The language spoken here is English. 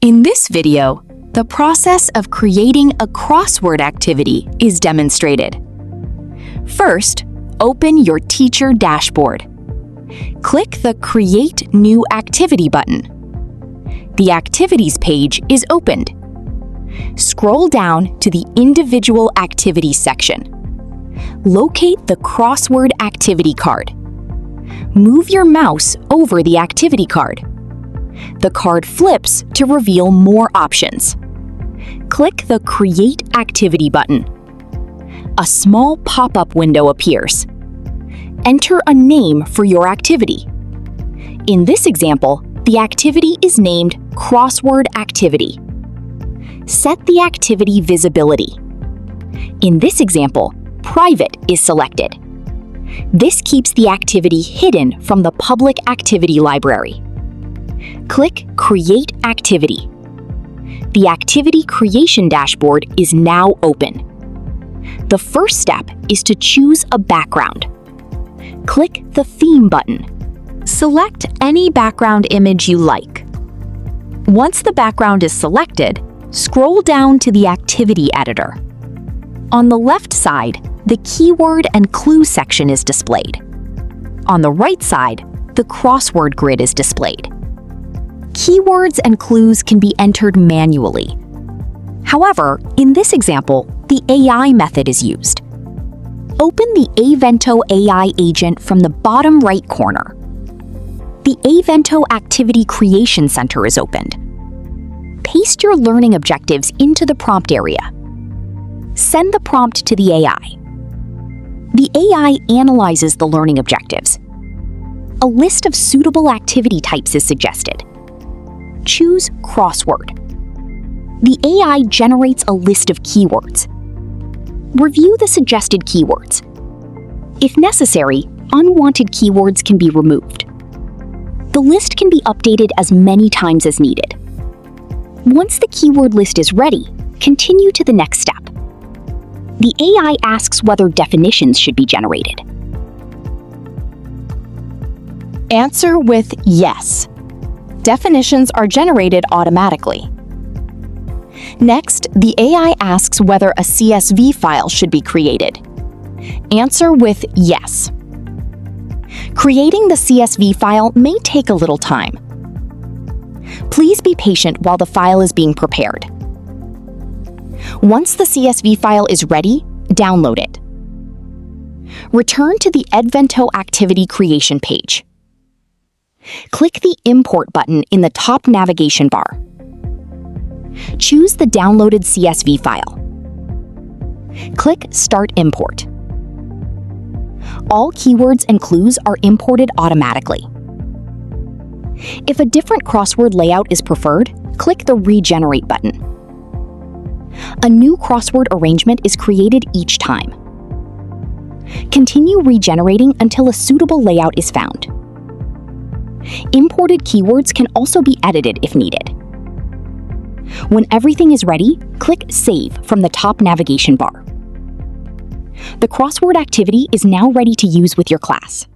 In this video, the process of creating a crossword activity is demonstrated. First, open your teacher dashboard. Click the Create New Activity button. The Activities page is opened. Scroll down to the Individual Activities section. Locate the Crossword Activity card. Move your mouse over the activity card. The card flips to reveal more options. Click the Create Activity button. A small pop-up window appears. Enter a name for your activity. In this example, the activity is named Crossword Activity. Set the activity visibility. In this example, Private is selected. This keeps the activity hidden from the public activity library. Click Create Activity. The Activity Creation dashboard is now open. The first step is to choose a background. Click the Theme button. Select any background image you like. Once the background is selected, scroll down to the Activity Editor. On the left side, the Keyword and Clue section is displayed. On the right side, the crossword grid is displayed. Keywords and clues can be entered manually. However, in this example, the AI method is used. Open the Edvento AI Agent from the bottom right corner. The Edvento Activity Creation Center is opened. Paste your learning objectives into the prompt area. Send the prompt to the AI. The AI analyzes the learning objectives. A list of suitable activity types is suggested. Choose Crossword. The AI generates a list of keywords. Review the suggested keywords. If necessary, unwanted keywords can be removed. The list can be updated as many times as needed. Once the keyword list is ready, continue to the next step. The AI asks whether definitions should be generated. Answer with yes. Definitions are generated automatically. Next, the AI asks whether a CSV file should be created. Answer with yes. Creating the CSV file may take a little time. Please be patient while the file is being prepared. Once the CSV file is ready, download it. Return to the Edvento Activity Creation page. Click the Import button in the top navigation bar. Choose the downloaded CSV file. Click Start Import. All keywords and clues are imported automatically. If a different crossword layout is preferred, click the Regenerate button. A new crossword arrangement is created each time. Continue regenerating until a suitable layout is found. Imported keywords can also be edited if needed. When everything is ready, click Save from the top navigation bar. The crossword activity is now ready to use with your class.